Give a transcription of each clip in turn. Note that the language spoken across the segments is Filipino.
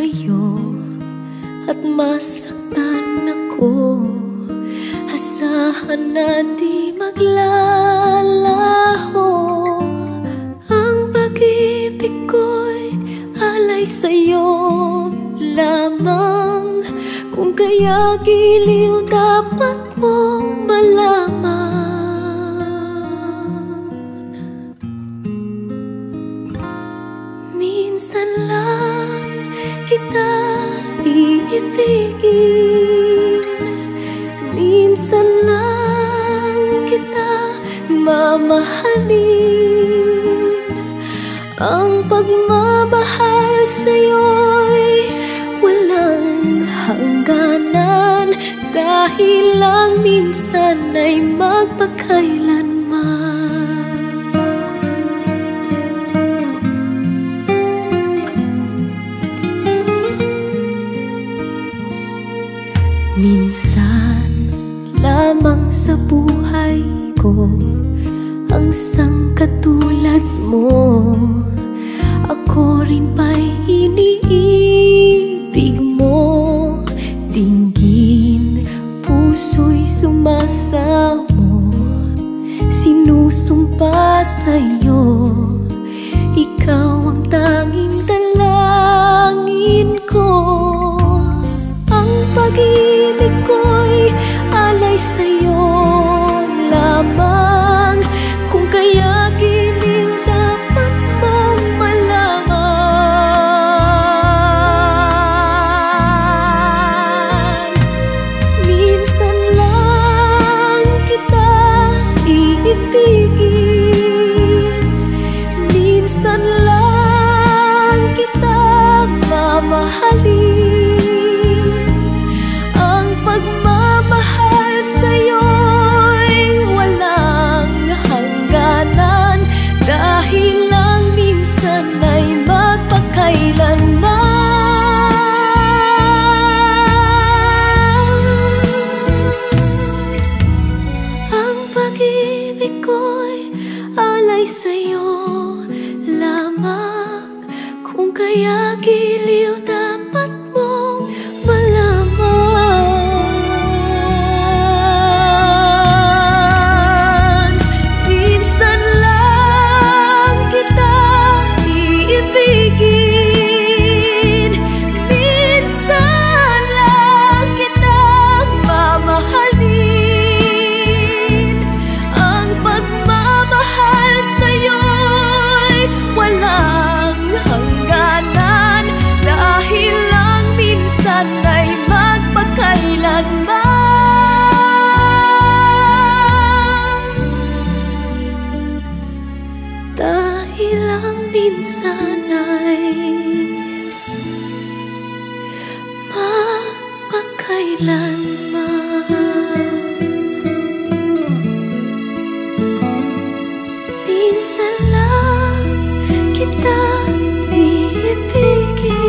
sa'yo at masaktan ako. Asahan na di maglalaho. Ang pag-ibig ko'y alay sa'yo lamang. Kung kaya giliw dapat mong malaman. Minsan lang kita iibigin, minsan lang kita mamahalin. Ang pagmamahal sa'yo'y walang hangganan, dahil lang minsan ay magpakailanman. Minsan lamang sa buhay ko ang isang katulad mo. Ako rin ba'y iniibig mo? Dinggin, puso'y sumasamo, sinusumpa sa'yo. Ikaw ang tanging dalangin ko. Ang pag-ibig ko'y alay sa'yo lamang. Kung kaya giliw dapat mong malaman. Minsan lang kita iibigin, minsan lang kita mamahalin. Pagmamahal sa'yo'y walang hangganan, dahil lang minsan ay magpakailanman. Ang pag-ibig ko'y alay sa'yo lamang. Kung kaya giliw dapat mong malaman. Ay magpakailanman, dahil lang minsan ay magpakailanman. Minsan lang kita iibigin,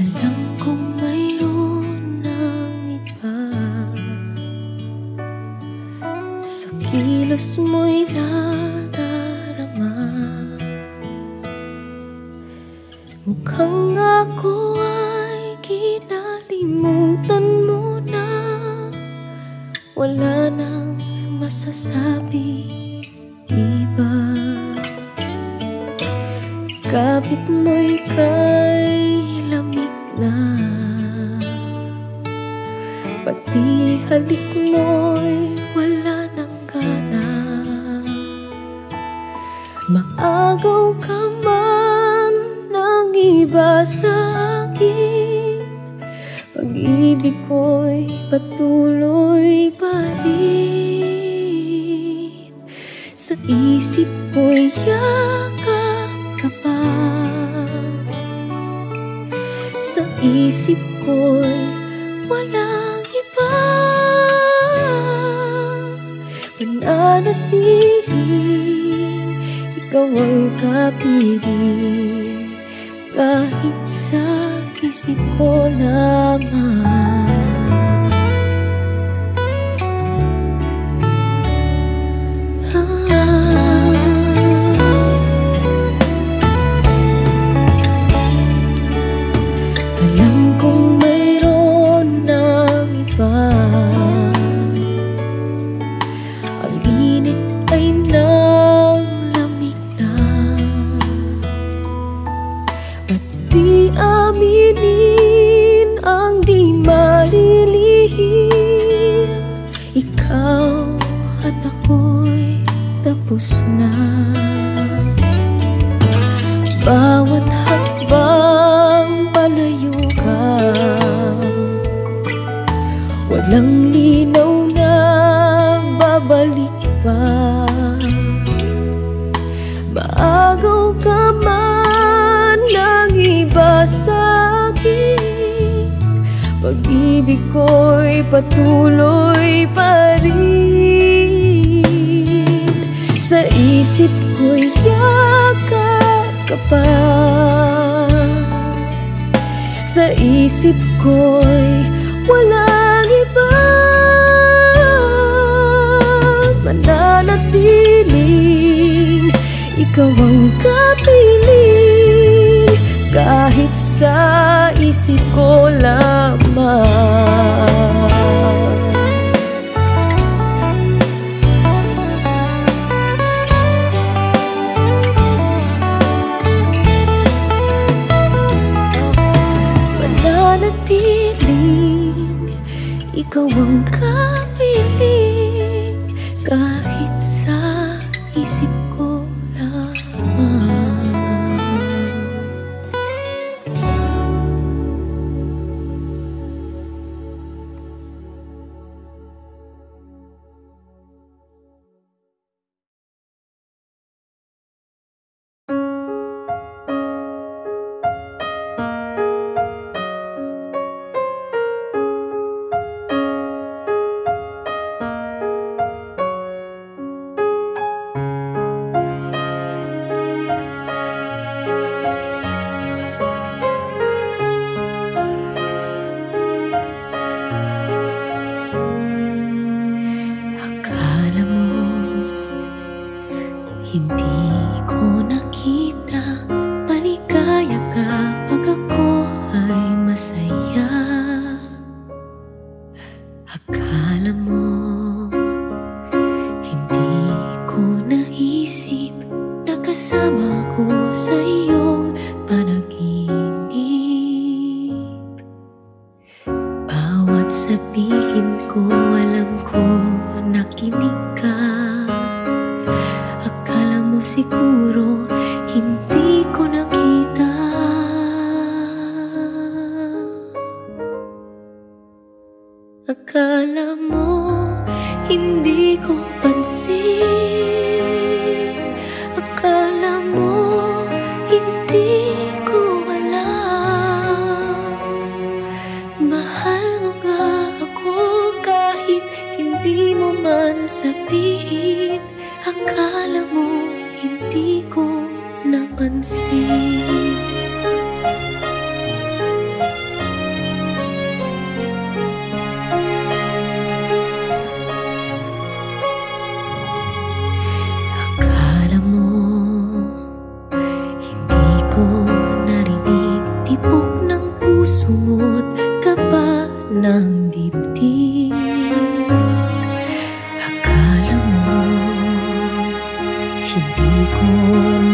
alam kong mayroon ng iba. Sa kilos mo'y nadarama, mukhang ako ay kinalimutan mo na. Wala nang masasabi iba. Kapit mo'y kay lamig na, pati halik mo'y wala nang gana. Maagaw ka man ng iba sa akin, pag-ibig ko'y patuloy pa din. Sa isip ko'y yakap ka pa. sa isip ko'y walang iba, mananatiling ikaw ang kapiling, kahit sa isip ko lamang. Alam kong mayroon ng iba, ang init ay nang lamig na, at di aminin ang di malilihim. Ikaw at ako'y tapos na. Bawat hakbang palayo ka, walang linaw na babalik pa. Maagaw ka man ng iba sa'kin, pag-ibig ko'y patuloy pa rin. Sa isip ko'y yakap ka pa, sa isip ko'y walang iba, mananatiling ikaw ang kapiling, kahit sa isip ko lamang. Mananatiling ikaw ang kapiling, kahit sa isip ko lamang. Hindi ko nakita maligaya ka pag ako ay masaya. Akala mo hindi ko naisip na kasama ko sa iyong panaginip. Bawat sabihin ko alam ko nakinig ka. Siguro hindi ko nakita. Akala mo hindi ko pansin. Akala mo hindi ko alam. Mahal mo nga ako kahit hindi mo man sabihin. Akala mo hindi ko napansin. Akala mo hindi ko narinig tibok ng puso mo't kaba ng dibdib. Akala mo hindi ko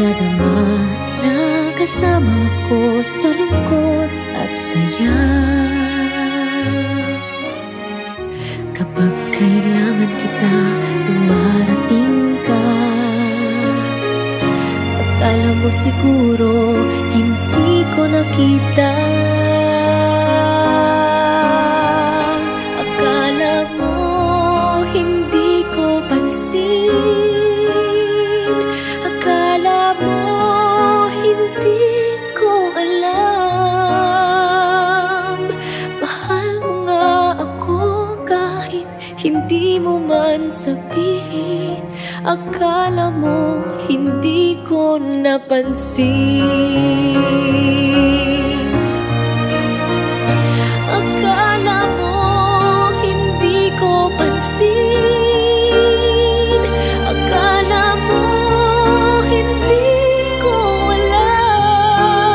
nadama na kasama ko sa lungkot at saya. Kapag kailangan kita, dumarating ka. Akala mo siguro hindi ko nakita. Akala mo hindi ko pansin. Akala mo hindi ko alam. Akala mo hindi ko napansin. Akala mo hindi ko pansin. Akala mo hindi ko alam.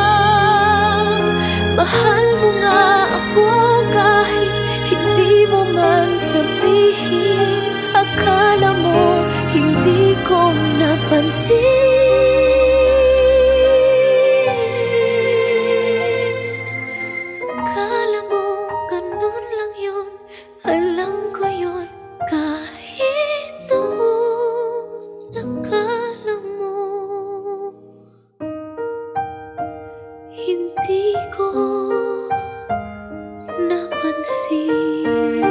Mahal mo nga ako kahit hindi mo man sabihin. Akala mo hindi ko napansin. Akala mo ganun lang yun. Alam ko yun kahit noon. Akala mo hindi ko napansin.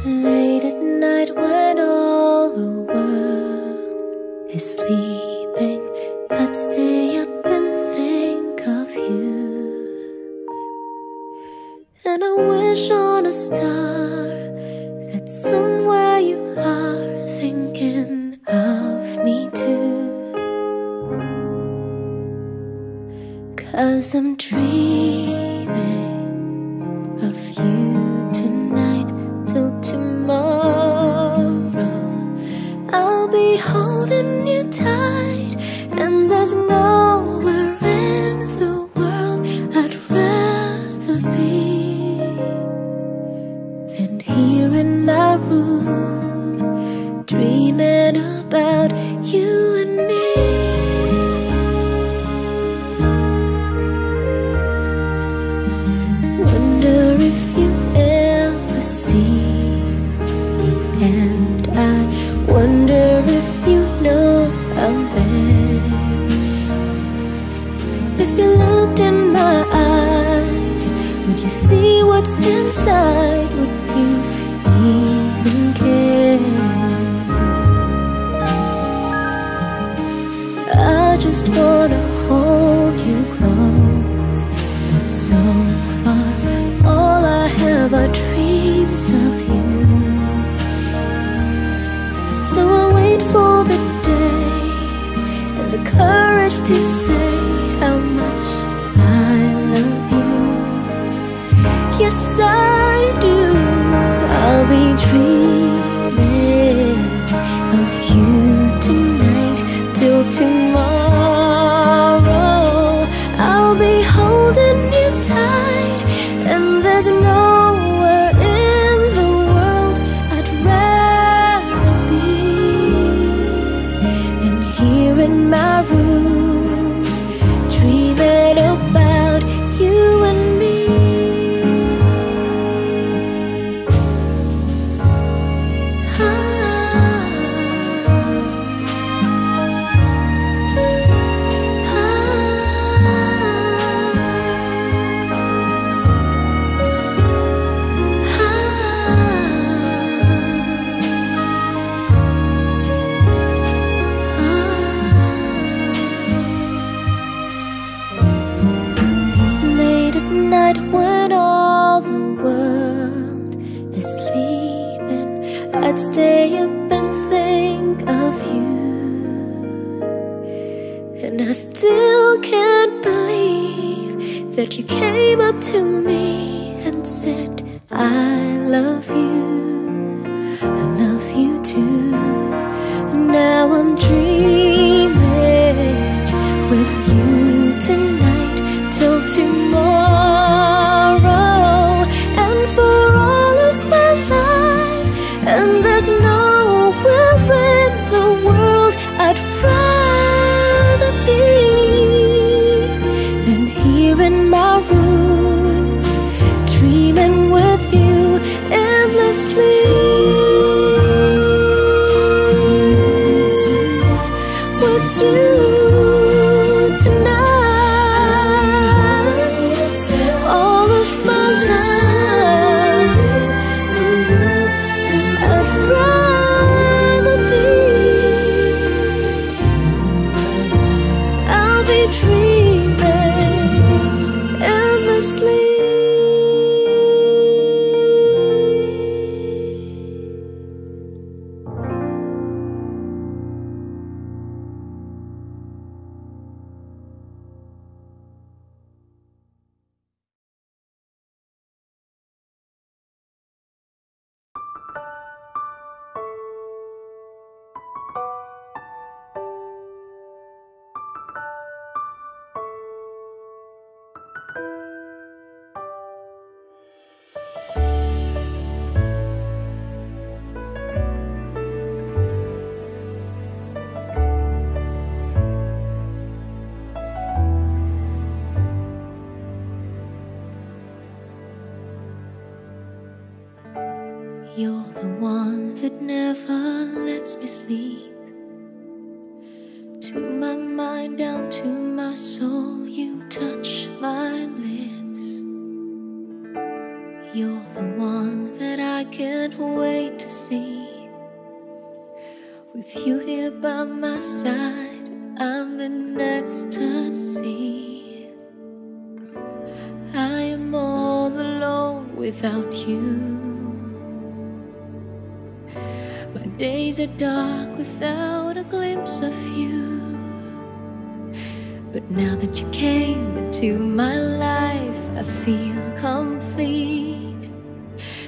Late at night when all the world is sleeping, I'd stay up and think of you. And I wish on a star that somewhere you are thinking of me too. 'Cause I'm dreaming of you tonight till tomorrow. I'll be holding you tight, and there's nowhere in the world I'd rather be than here in my room, dreaming about you and me. Wonder if you ever see me, and I wonder if you know I'm there. If you looked in my eyes, would you see what's inside? Would you even care? I just wanna hold you close, but so far all I have are dreams of you. So I wait for the day and the courage to say how much I love you. Yes, I do. I'll be dreaming of you tonight till tomorrow. I'll be holding you tight, and there's nowhere in the world I'd rather be than here in my room, dreaming about you and me. Late at night when all the world is sleeping, I'd stay up and think of you. And I still can't believe that you came up to me and said, I love you, I love you too. Now I'm dreaming with you tonight till tomorrow, and for all of my life. And there's nowhere in the world I'd rather be You're the one that never lets me sleep. To my mind, down to my soul, you touch my lips. You're the one that I can't wait to see. With you here by my side, I'm in ecstasy. I am all alone without you. My days are dark without a glimpse of you. But now that you came into my life, I feel complete.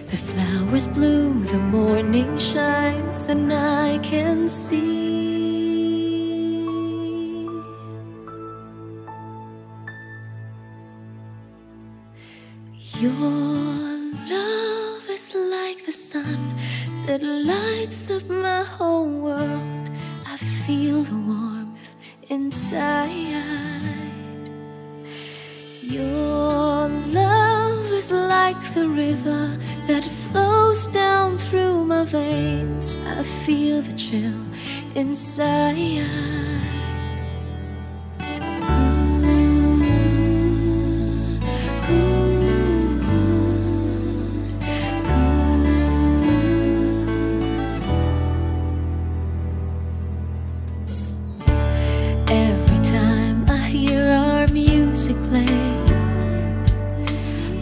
The flowers bloom, the morning shines, and I can see. Your love is like the sun that lights up my whole world. I feel the warmth inside. Your love is like the river that flows down through my veins. I feel the chill inside. Every time I hear our music play,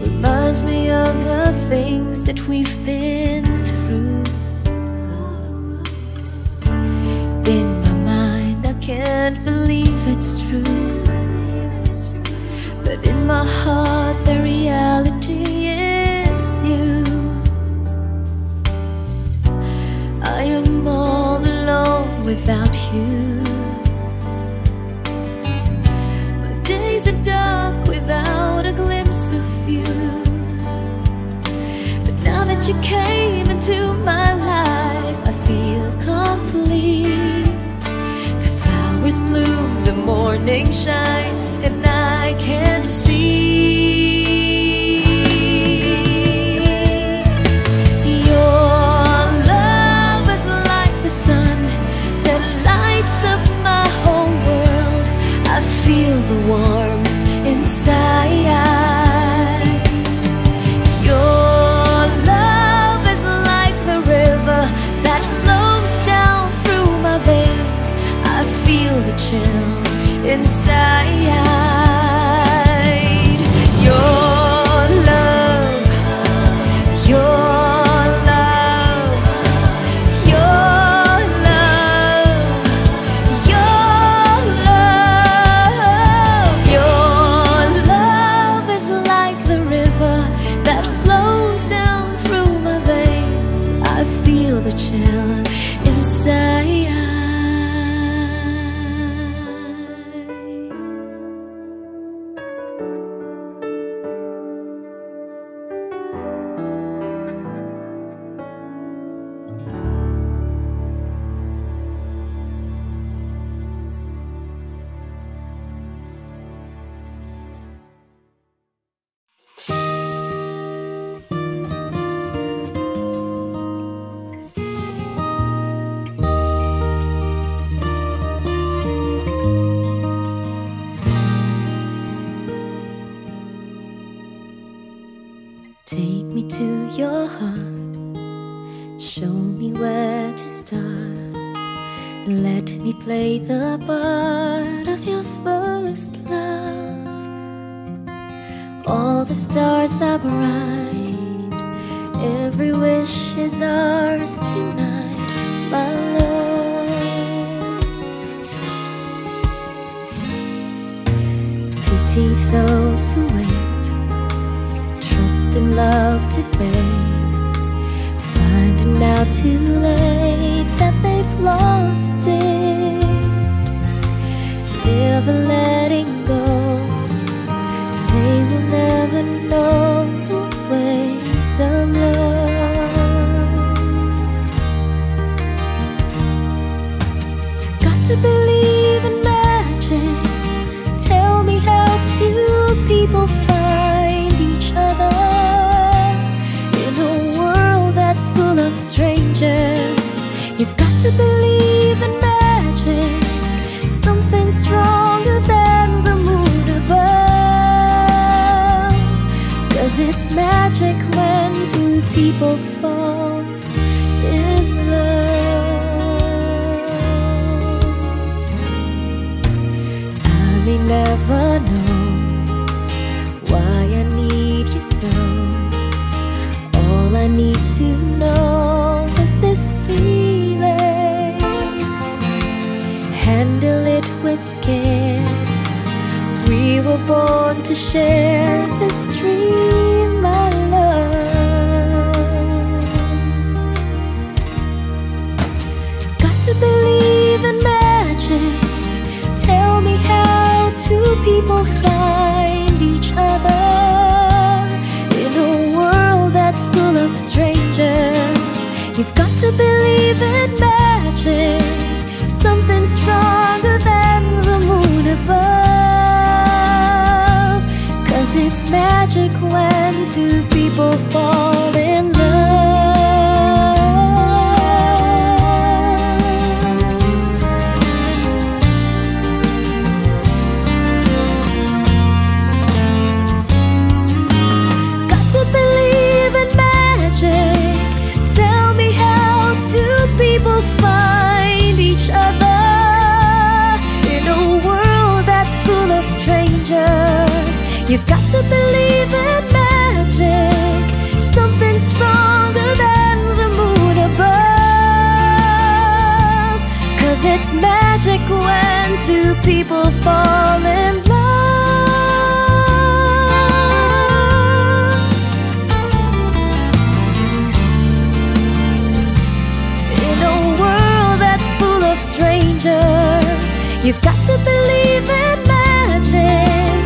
reminds me of the things that we've been through. In my mind, I can't believe it's true, but in my heart, the reality is you. I am all alone without you. My days are dark without a glimpse of you. Now that you came into my life, I feel complete. The flowers bloom, the morning shines, and I can see. Your love is like the sun that lights up my whole world. I feel the warmth inside. Feel the chill inside. Your love, your love, your love, your love. Your love is like the river that flows down through my veins. I feel the chill inside. Take me to your heart, show me where to start. Let me play the part of your first love. All the stars are bright, every wish is ours tonight, my love. Pity those who wait, in love to fade, finding out too late that they've lost it. Never letting go, they will never know the ways of love. Got to believe in magic. Tell me how two people find each other in a world that's full of two people fall in love. I may never know why I need you so. All I need to know is this feeling. Handle it with care. We were born to share this dream, my love. Got to believe in magic. Tell me how two people find each other in a world that's full of strangers. You've got to believe in magic, something stronger than the moon above. 'Cause it's magic when two people fall in love. Got to believe in magic. Tell me how two people find each other in a world that's full of strangers. You've got to believe in magic, something stronger than the moon above. 'Cause it's magic when two people fall in love. In a world that's full of strangers, you've got to believe in magic,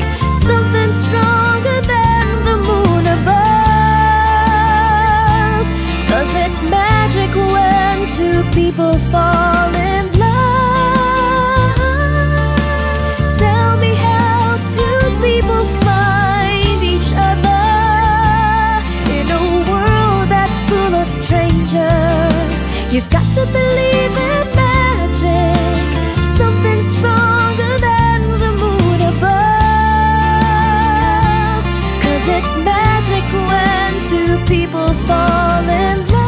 something stronger than the moon above. 'Cause it's magic when two people fall in love. Tell me how two people find each other in a world that's full of strangers. You've got to believe in magic, something stronger than the moon above. 'Cause it's magic when two people fall in love.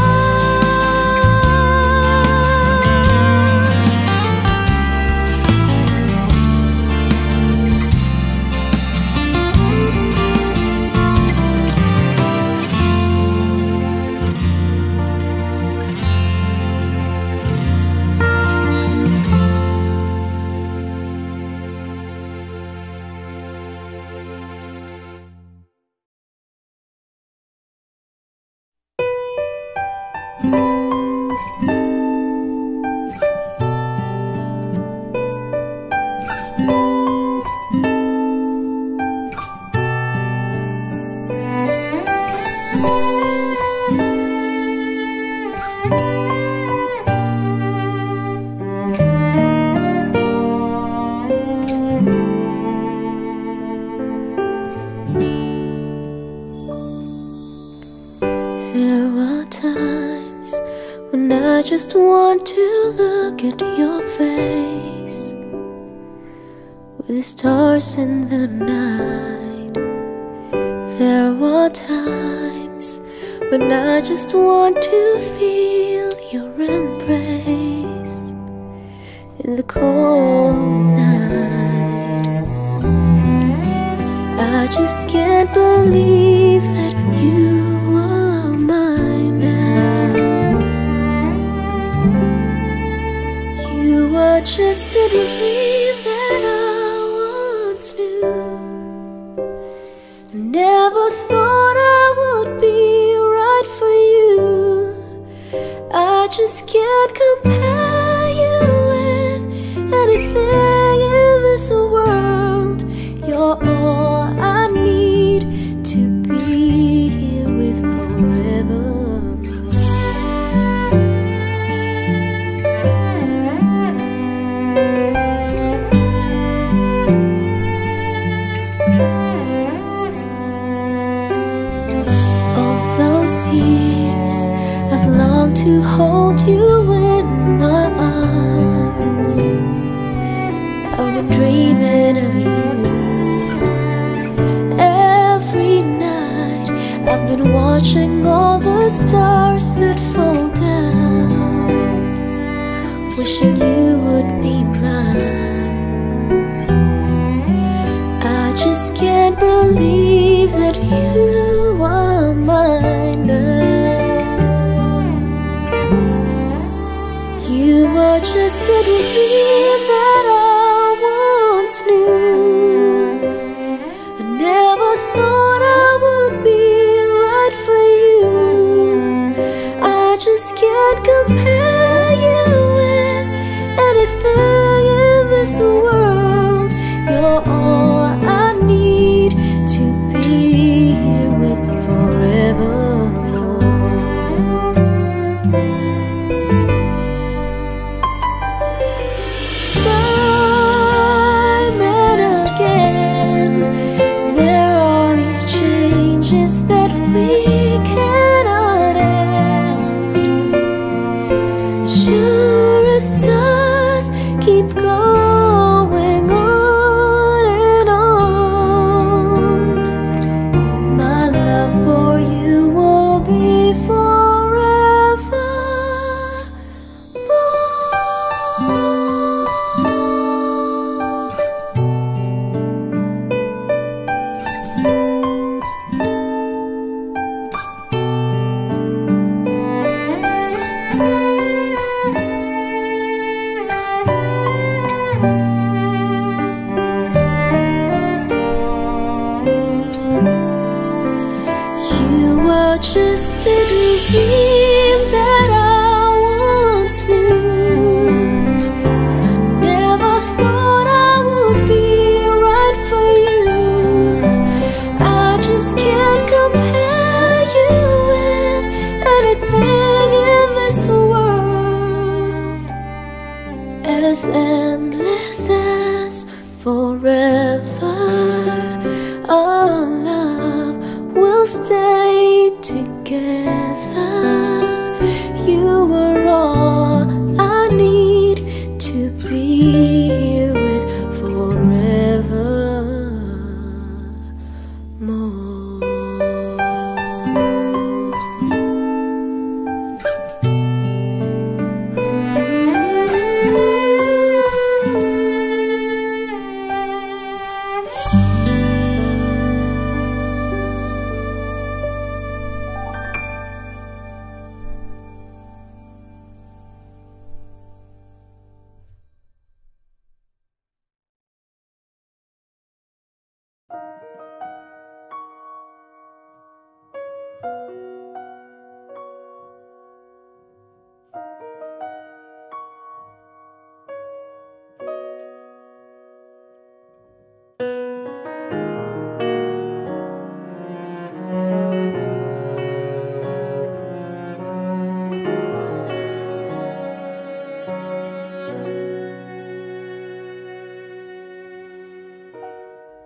There are times when I just want to look at your face, with the stars in the night. There are times when I just want to feel your embrace in the cold night. I just can't believe that you are mine now. You are just a dream that I once knew. Never thought I would be right for you. I just can't compare you with anything in this world. You're all I need to be here with forever. All those years I've longed to hold you in my arms. I've been dreaming of you. Every night I've been and watching all the stars that fall down, wishing you would be mine. I just can't believe that you are mine now. You are just a dream that I once knew. I never thought I would be right for you. I just can't compare you with anything in this world. You're all I need to be here with forevermore. Time and again, there are these changes that we cannot end. Sure as stars keep going on and on, my love for you will be forever just a dream that I once knew. I never thought I would be right for you. I just can't compare you with anything in this world. As endless as forever, our love will stay together. You were all I need to be here with forever more.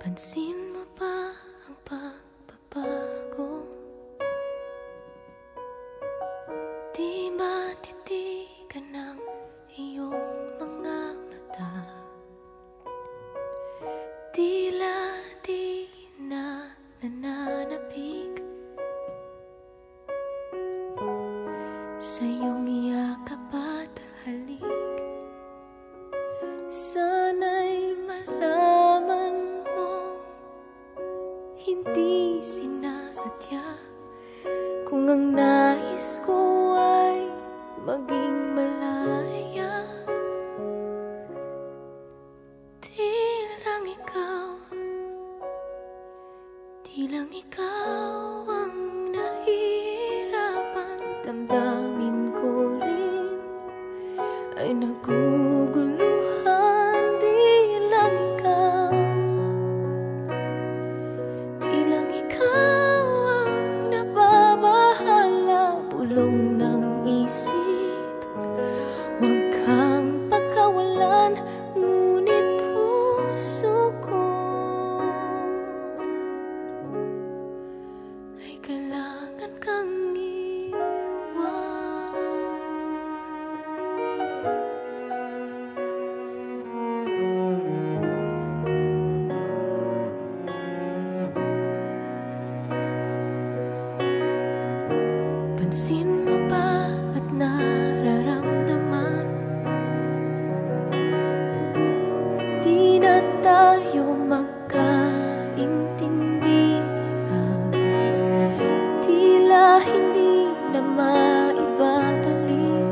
Pansin mo ba ang pagbabago? Di matitigan ng iyong mga mata. Tila di na nananapig sa iyong yakap at halik. Sana'y malaman mo, hindi sinasadya. Kung ang nais ko ay maging malaya, di lang ikaw ang nahihirapan. Damdamin ko rin ay naguguluhan. Di lang ikaw ang nababahala. Bulong ng isip, huwag kang pagkawalan. Ngunit puso ko ay kailangan kang iwan. Pansin mo ba at nararamdaman? Di na tayo magkaintindihan, tila hindi na maibabalik.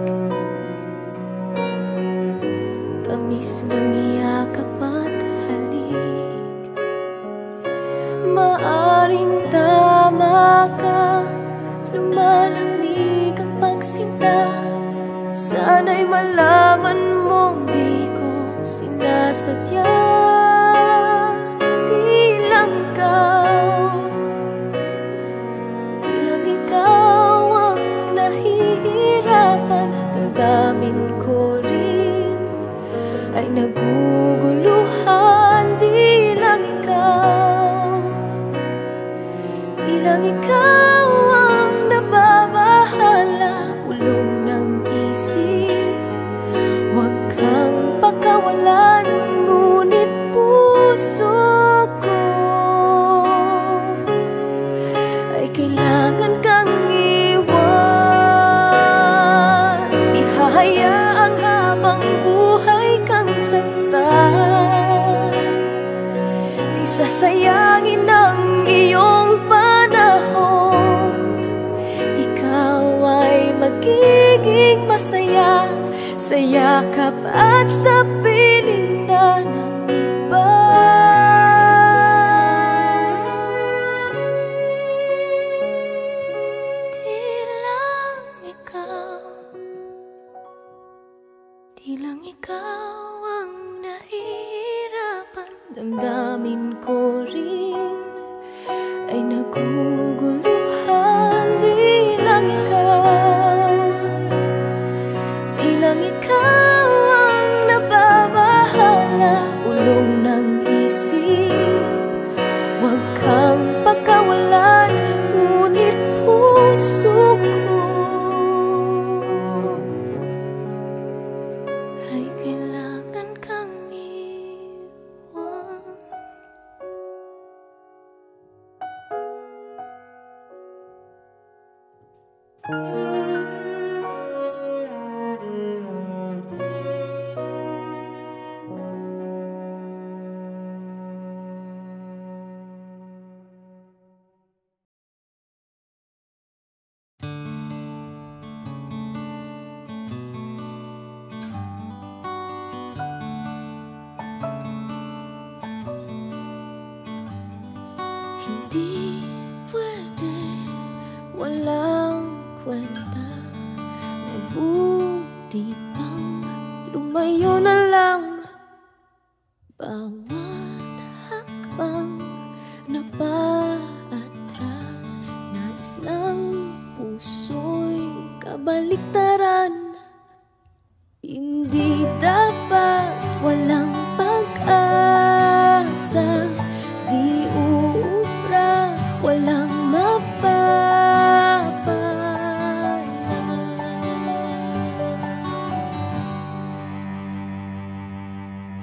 Tamis ng iyakap at halik. Maaring tama ka, lumalamig ang pagsinta. Sana'y malaman mong di ko sinasadya. Di lang ikaw ang nahihirapan. Damdamin ko rin ay naguguluhan. Di lang ikaw ang nababahala. Pulong ng isip, huwag kang pakawalan. Ngunit puso ko ay kailangan kang iwan. Di hahayaang habang buhay kang saktan. Di sasayangin ang iyong panahon. Ikaw ay magiging masaya sa yakap at sa piling na ng iba. Di lang ikaw ang nahihirapan. Damdamin ko rin ay naguguluhan. Di lang ikaw ang nababahala. Ulong ng isip, huwag kang pakawalan. Ngunit puso ko ay kailangan kang iwan. Hindi pwede, walang kwenta. Mabuti pang lumayo na lang. Bawat hakbang na paatras, nais ng puso'y kabaliktaran. Hindi dapat walang pag-asa. Di uubra, walang mapapala.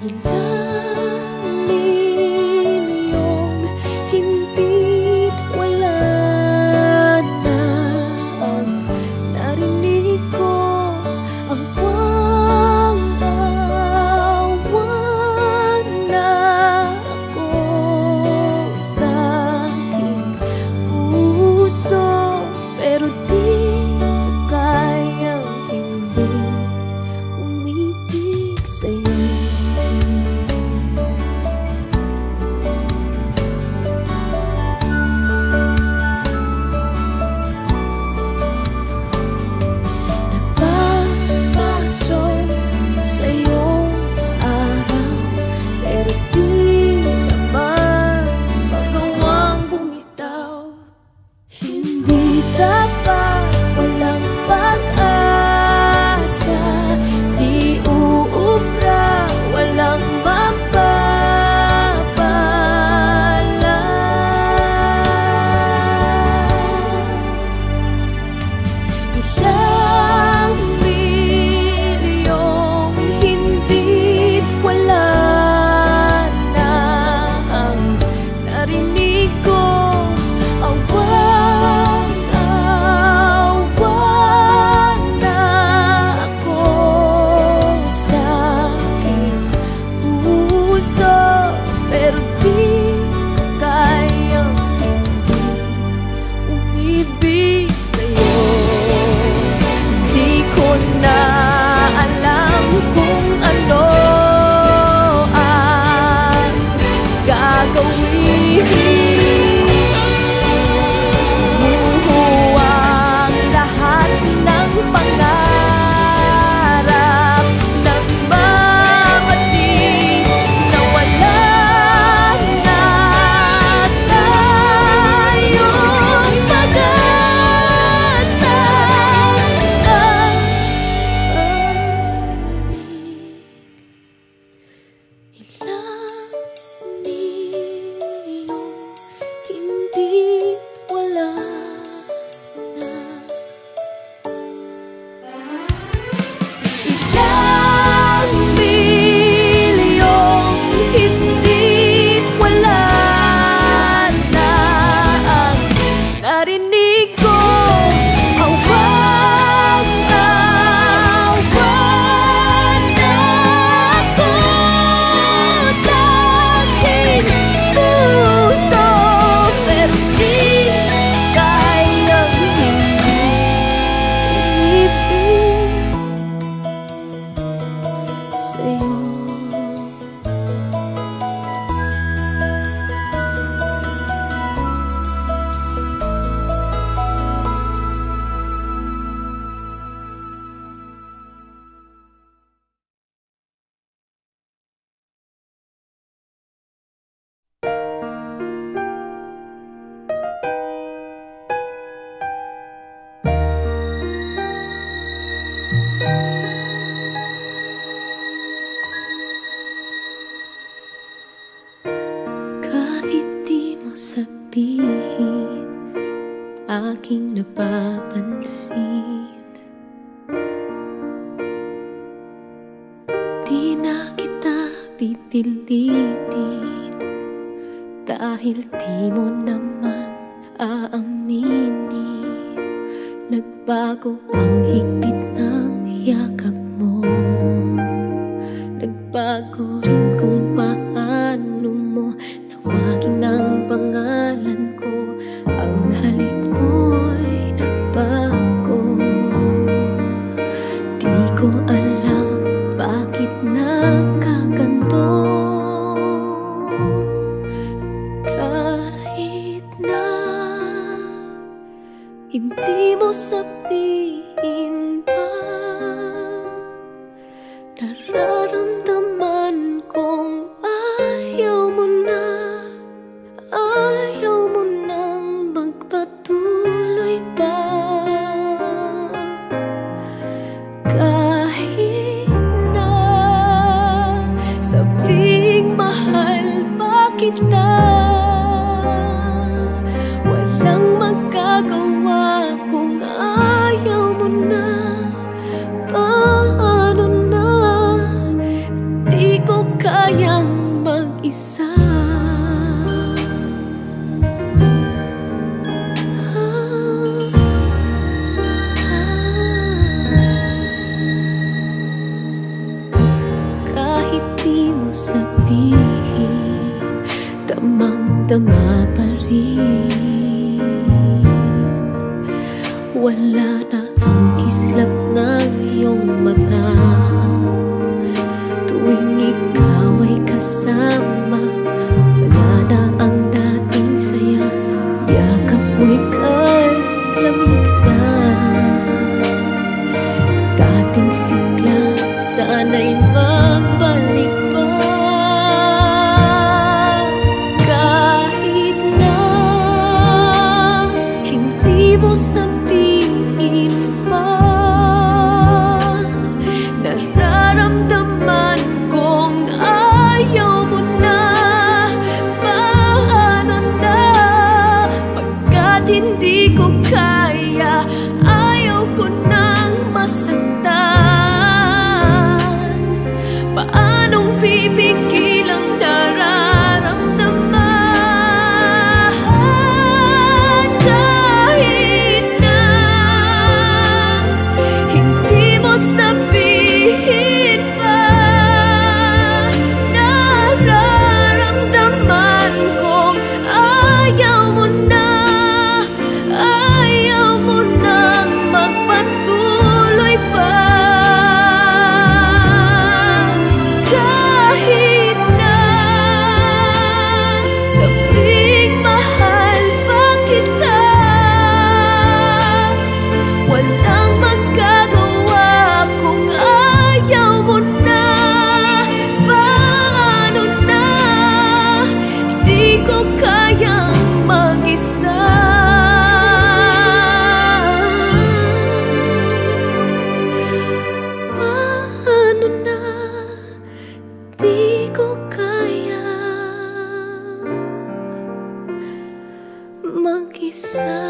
Ilang linyong hindi't wala na ang narinig ko. Ang alisin. Di na kita pipilitin, dahil di mo naman aaminin. Nagbago ang higpit ng yakap mo, nagbago rin kung paano mo tawagin ang pangalan ko. Ang halik mo'y nagbago. Di ko alam bakit nagkaganto. Kahit na hindi mo sabihin pa, nararamdaman kong ayaw mo na, ayaw mo nang magpatuloy pa. Kahit na sabing mahal pa kita, walang magagawa kung ayaw mo na. Paano na, di ko kayang mag-isa. Kahit di mo sabihin, damang-dama pa rin. Wala na ang kislap ng iyong mata tuwing ikaw ay kasama. Wala na ang dating saya, yakap mo'y kay lamig na. Dating sigla, sana'y magbalik pa. Kahit na hindi mo sabihin pa, nararamdaman kong ayaw mo na. Paano na, pagkat hindi ko kaya, ayaw ko nang masaktan. Paanong pipigil ang nararamdaman? Kahit na hindi mo sabihin pa, nararamdaman kong ayaw mo na, ayaw mo nang magpatuloy pa. Kahit na sabing mahal pa kita, walang magagawa kung ayaw mo na. Paano na, di ko kayang mag-isa. Paano na, di ko kaya mag-isa.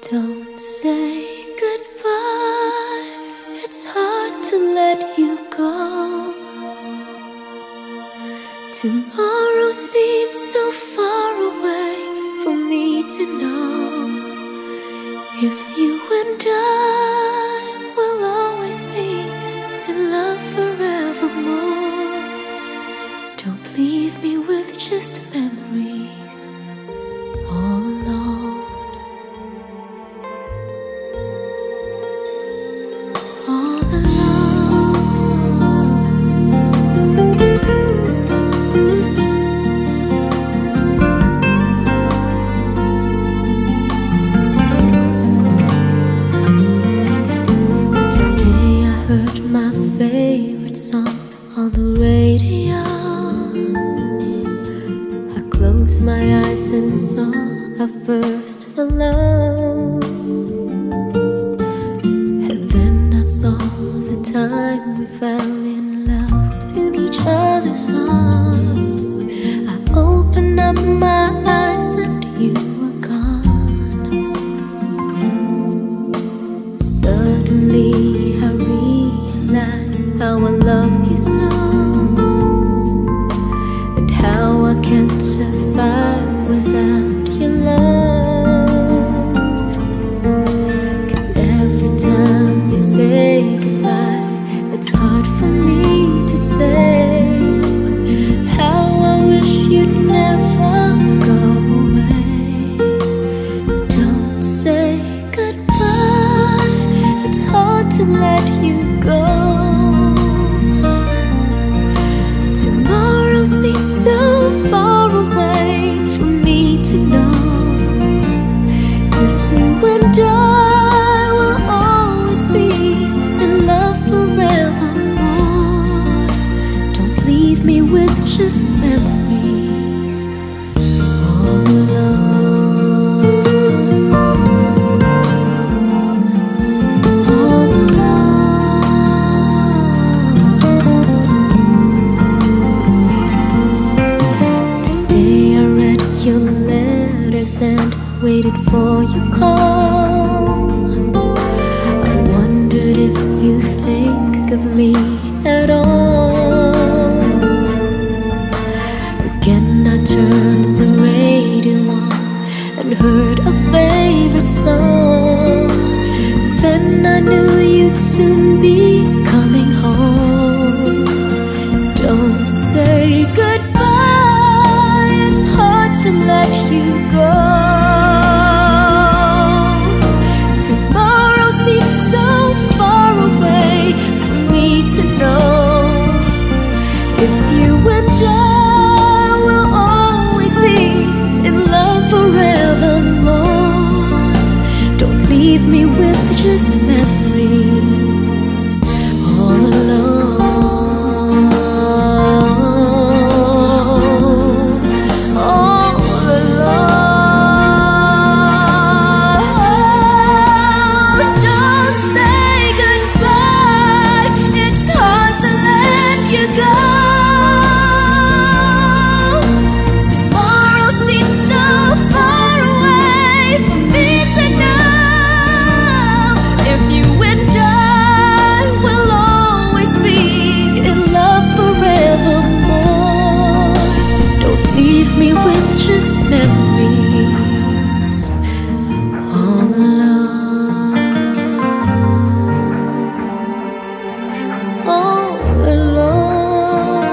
Don't say goodbye, it's hard to let you go. Tomorrow seems so far away for me to know if you and I will always be in love forevermore. Don't leave me with just memories all alone. Today I heard my favorite song on the radio. my eyes and saw our first hello. And then I saw the time we fell in love in each other's arms. I opened up my eyes and you were gone. Suddenly I realized how I love you so, and how I can't survive without your love. 'Cause every time you say goodbye, it's hard for me to say how I wish you'd never go away. Don't say goodbye, it's hard to let you go. Tomorrow seems so far away for me to know if you and I will always be in love forevermore. Don't leave me with just memories all alone, all alone. Today I read your letters and waited for your call. I wondered if you think of me at all. Again I turned the radio on and heard a favorite song. Then I knew you'd soon be coming home. Don't say goodbye, it's hard to let you go. Tomorrow seems so far away for me to know if you and I will always be in love forevermore. Don't leave me with just memories all alone, all alone. Don't say goodbye, it's hard to let you go. Tomorrow seems so far away for me to know if you and I will always be in love forevermore. Don't leave me with just memories all alone, all alone.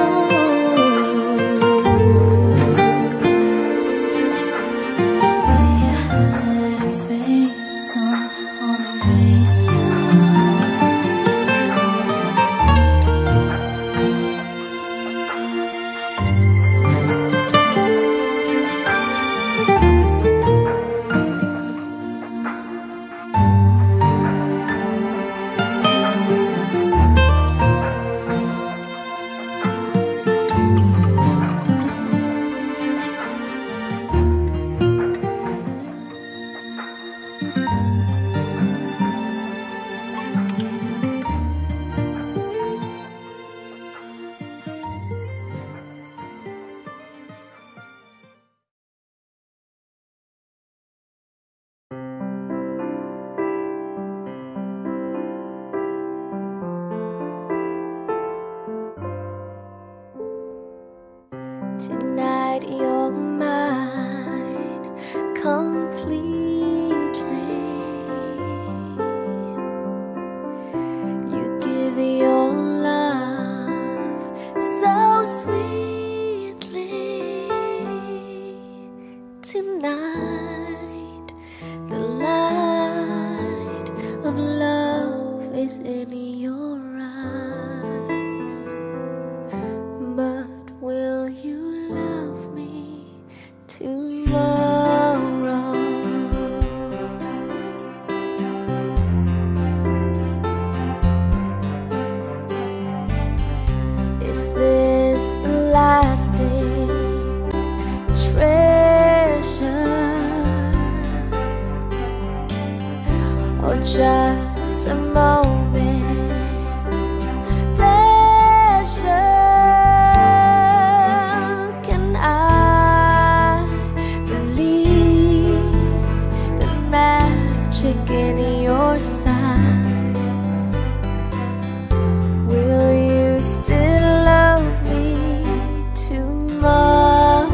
Today I heard a favorite song on the radio. Tonight you're mine completely. You give your love so sweetly. Tonight the light of love is in your eyes, but will you love me tomorrow? Is this a lasting trace? just a moment's pleasure. Can I believe the magic in your sighs? Will you still love me tomorrow?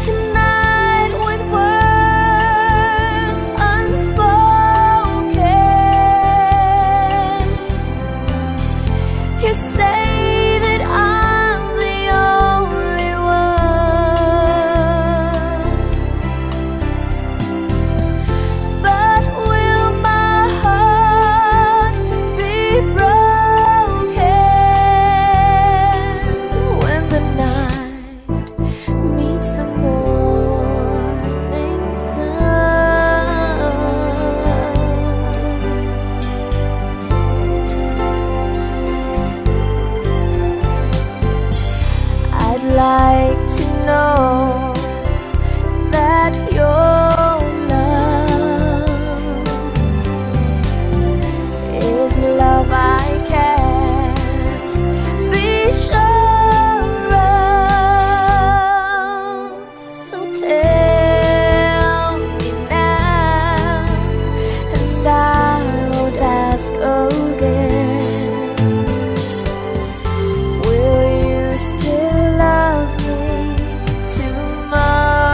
Tonight, with words unspoken, you say that I'm the only one. But will my heart be broken when the night meets the morning sun? I'd like to know that your love is love I can be sure of. So tell me now, and I won't ask again. Will you still love me tomorrow?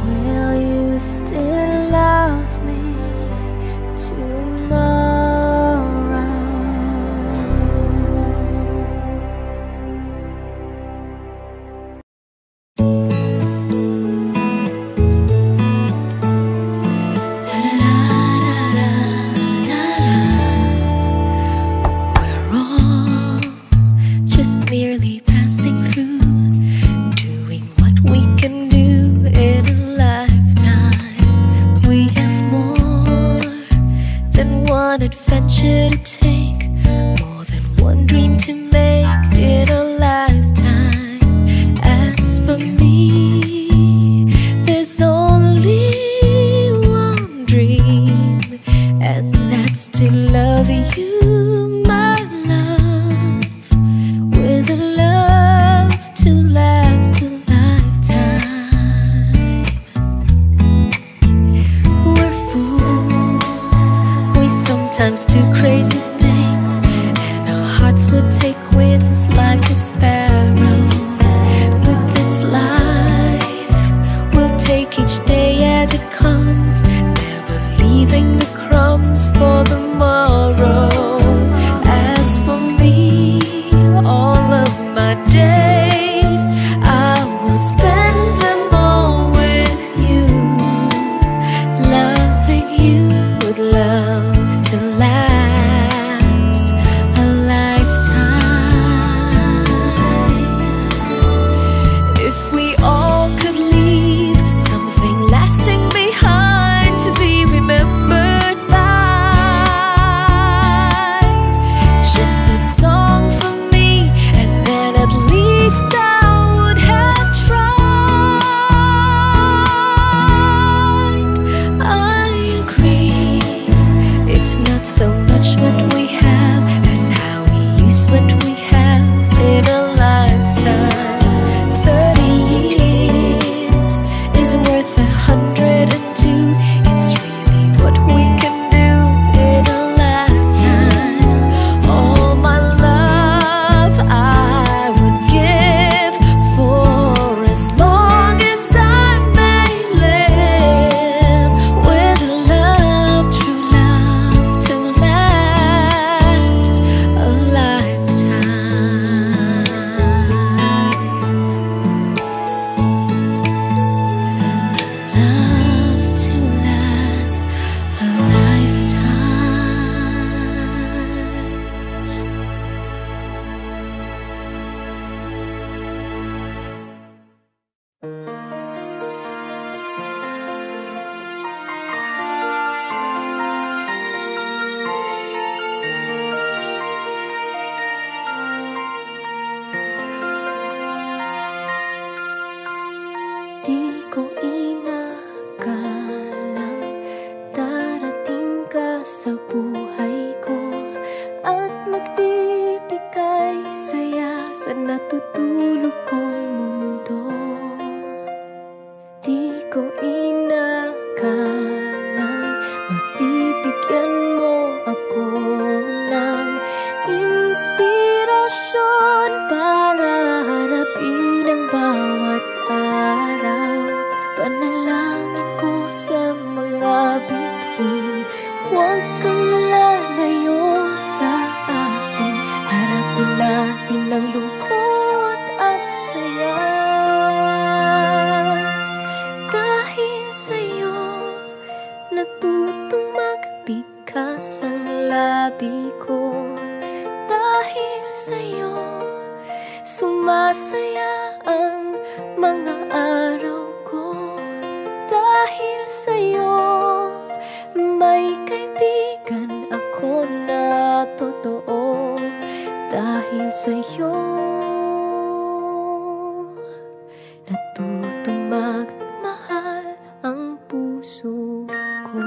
Will you still love me tomorrow? We're all just merely passing through, doing what we can do in a lifetime. We have more than one adventure to take, more than one dream to make in a lifetime. As for me, there's only one dream, and that's to love you, my love, with a love to last a lifetime. We're fools, we sometimes do crazy things, and our hearts will take wings like a sparrow. With its life, we'll take each day as it comes, never leaving the crumbs for the morrow. As for me, all of my days, I will spend them all with you, loving you with love to last a lifetime. If we all could leave something lasting behind to be remembered by, just a song for me, and then at least I would have tried. I agree, it's not so much what we have as how we use what we have in a lifetime. 30 years is worth 102. It's really what we can do in a lifetime. All my love I would give for as long as I may live, with a love, true love to last buhay ko at magbibigay saya sa natutulog kong mundo. Di ko inakalang mabibigyan mo ako ng inspirasyon para harapin ang bawat araw. Panalangin ko sa mga bituin, huwag kang lalayo sa akin. Harapin natin ang lungkot at saya. Dahil sa'yo natutong magbigas ang labi ko. Dahil sa'yo sumasaya ang mga araw ko. Dahil sa'yo may kaibigan ako na totoo. Dahil sa'yo natutong magmahal ang puso ko.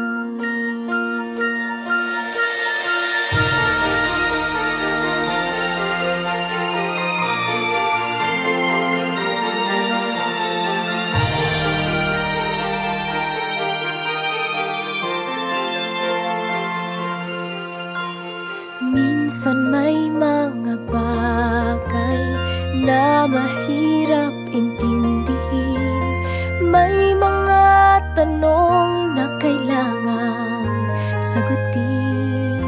Minsan may mga bagay na mahirap intindihin. May mga tanong na kailangang sagutin.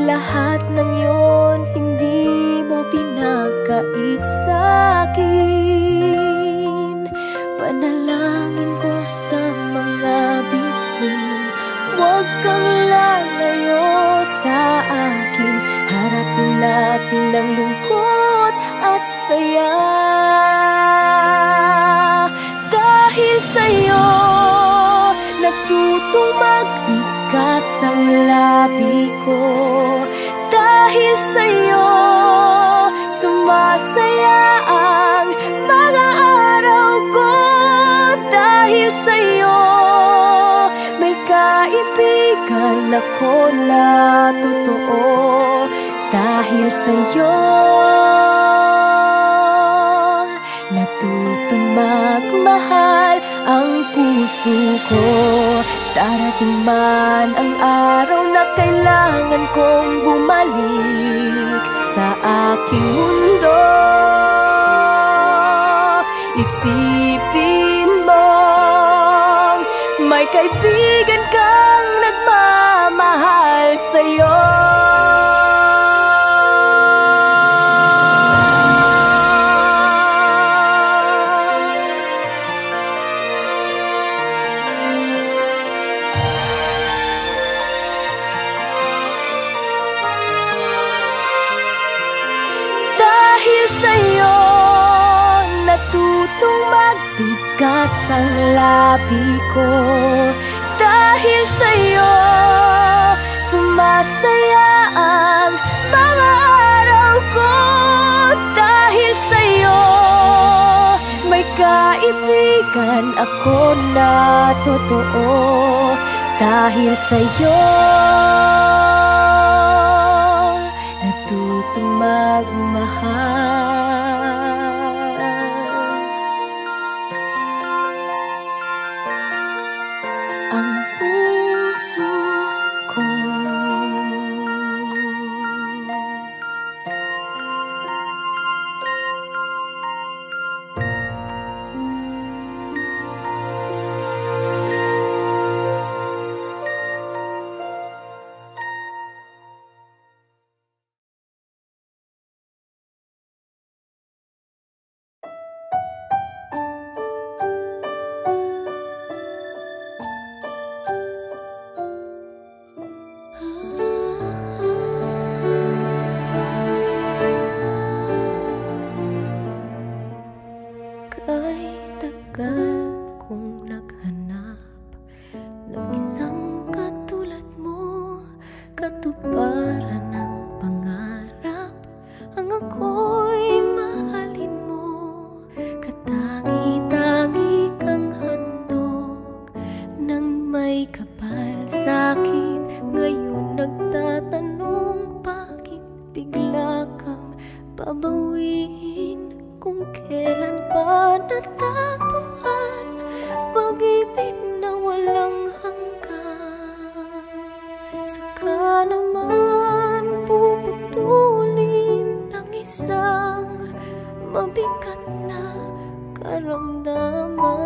Lahat ng yon hindi mo pinagkait sa'kin. Panalangin ko sa mga bituin, huwag kang lalayo sa akin. Harapin natin ang lungkot at saya. Dahil sa'yo natutong magbigas ang labi ko. Dahil sa'yo sumasaya ang mga araw ko. Dahil sa'yo may kaibigan ako na totoo. Dahil sa'yo natutong magmahal ang puso ko. Darating man ang araw na kailangan kong bumalik sa aking mundo. Isipin mong may kaibigan kang nagmamahal sa'yo. Dahil sa'yo natutong magbigas ang labi ko. Dahil sa'yo sumasaya ang mga araw ko. Dahil sa'yo may kaibigan ako na totoo. Dahil sa'yo natutong magmahal ang puso ko. Kay tagal kong naghanap ng isang katulad mo, katuparan ng pangarap. Ang ako'y mahalin mo, katangi-tangi kang handog. Nang may kapal sa'kin saka naman puputulin ng isang mabigat na karamdaman.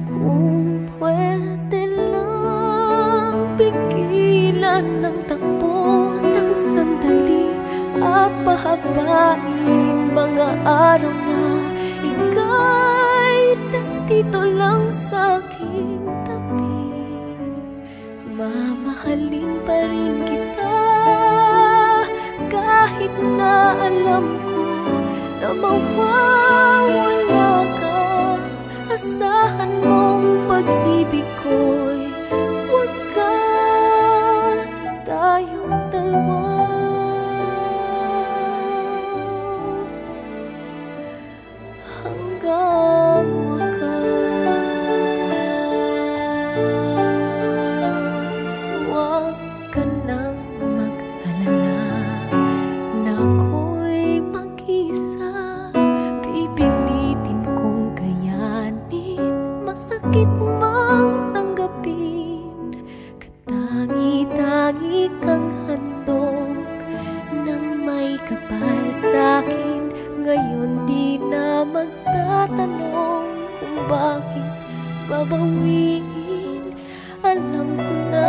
Kung pwede lang pigilan ng takbo ng sandali at pahabain mga araw na ika'y nandito lang sa aking tabi, mamahalin pa rin kita kahit na alam ko na mawawala ka. Asahan mong pag-ibig ko'y wagas tayong dalawa. Hanggang wakas, huwag ka nang mag-alala na ako'y mag-isa. Pipilitin kong kayanin, masakit mang tanggapin. Katangi-tangi kang handog nang may kapal sa'kin. Ngayon di na magtatanong kung bakit babawiin. Alam ko na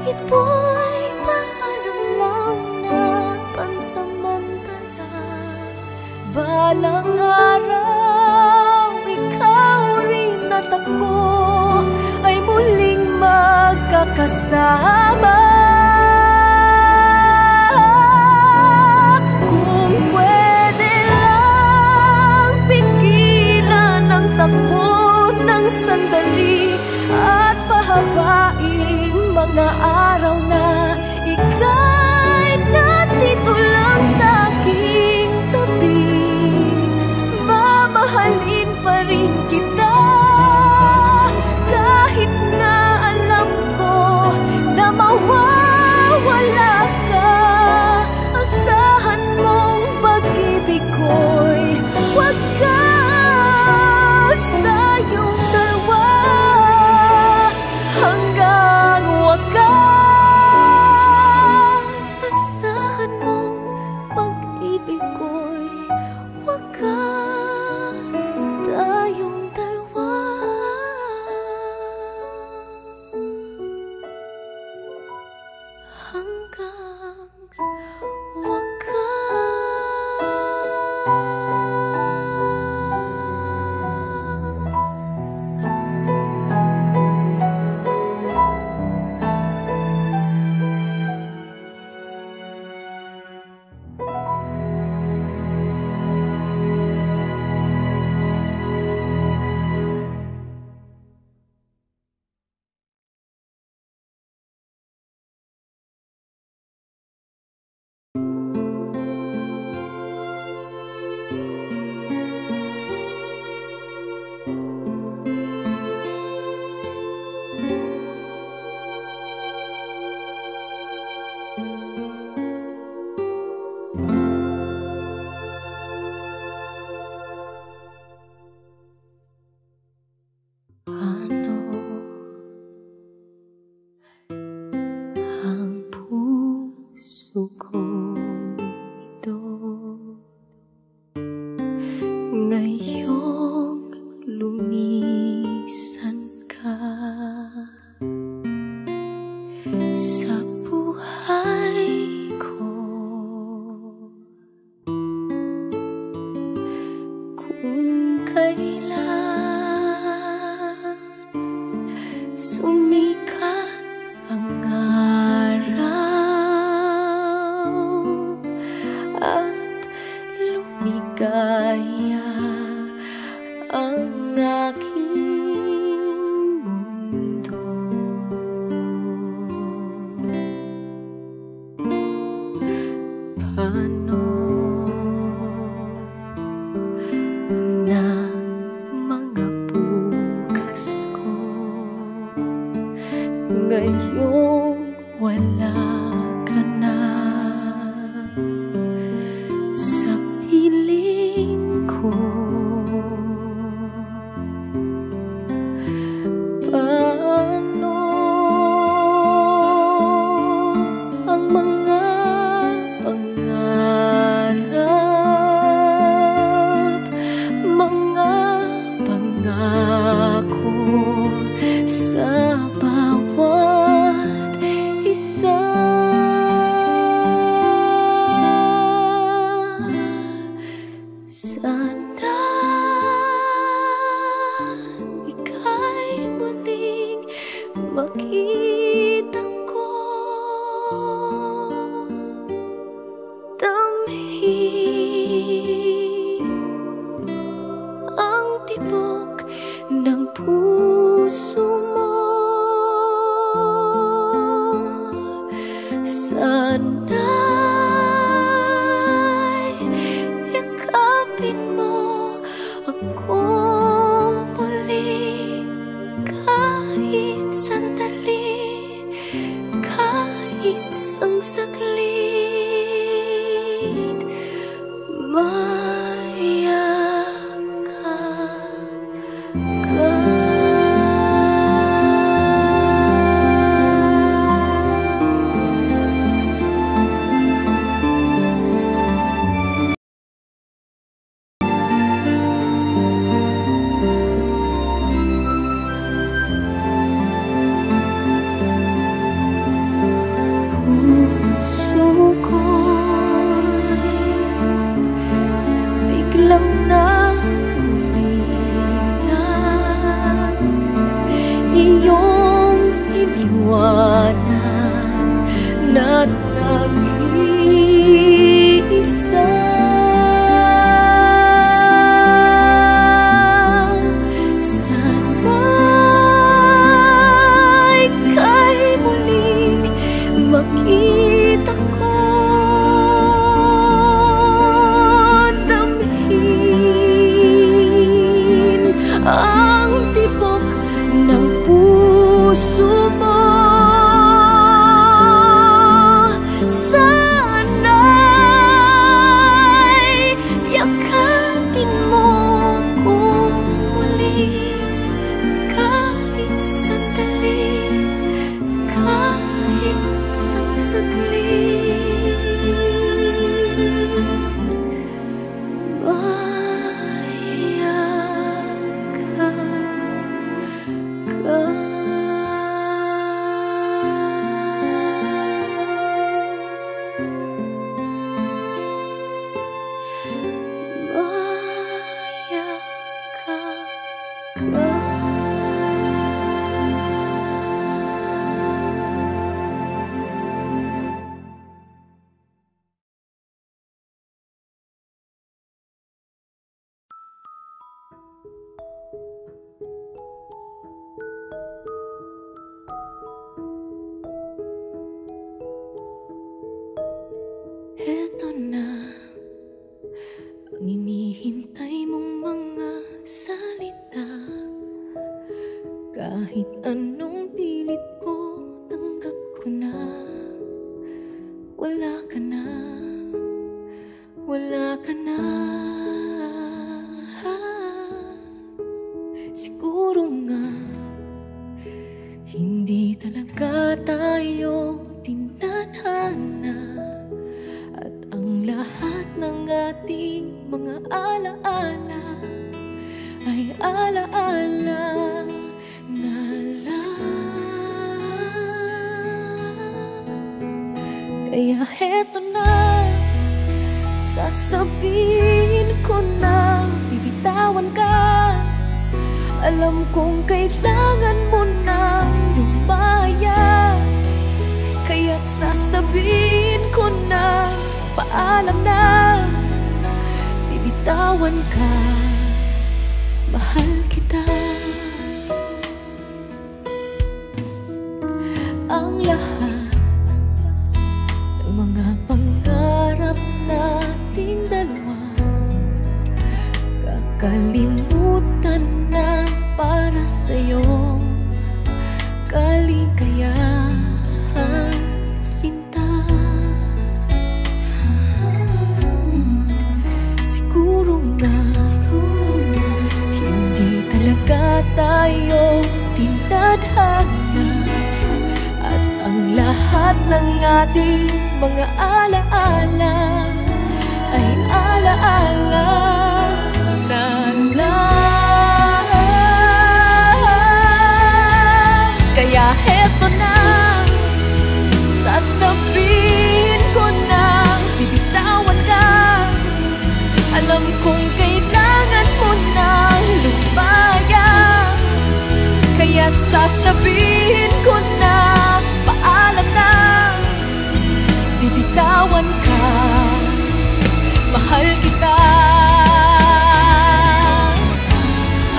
ito'y paalam lang na pansamantala. Balang araw, ikaw rin at ako ay muling magkakasama. Kung pwede lang pigilan ang takbo ng sandali at pahabain mga araw na ika'y nandito lang sa aking tabi, mamahalin pa rin kita kahit na alam ko na mawawala ka. Asahan mong pag-ibig ko'y wagas tayong dalawa. Hanggang wakas, asahan mong pag-ibig ko'y wagas tayong dalawa. Hanggang kong ito ngayong lumisan ka sa buhay ko. Kung kailan sumikat ang at lumigaya ang aking mundo. Paano ng mga bukas ko ngayong wala ka na sa piling ko? makita ko damhin ang tibok ng puso mo. Sana'y yakapin mo ako muli, kahit sandali, kahit isang saglit. Puso ko'y biglang naulilang iyong iniwanan na nag-iisa. Sana'y kay muling makita ko damhin ang tibok ng puso mo. Sana'y yakapin mo ko muli, kahit sandali, kahit isang saglit. Heto na ang hinihintay mong mga salita. Kahit anong pilit ko, tanggap ko na. Wala ka na, wala ka na. Siguro nga hindi talaga tayo tinadhana, at ang lahat ng ating mga alaala ay alaala na lang. Kaya heto na, sasabihin ko na bibitawan ka. Alam kong kailangan mo nang lumaya, kaya't sasabihin ko na paalam na. Bibitawan ka, mahal kita. Ang lahat ng mga pangarap nating dalawa, kakalimutan na para sa'yo. Kaligayahan, sinta. Siguro nga hindi talaga tayo tinadhana, at ang lahat ng ating mga alaala ay alaala na lang. Kaya heto na, sasabihin ko na bibitawan ka. Alam kong kailangan mo nang lumaya, kaya sasabihin ko mahal kita.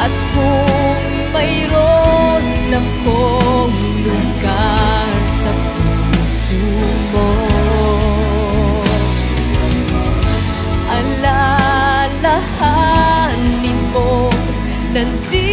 At kung mayroon akong lugar sa puso mo, alalahanin mo, nandito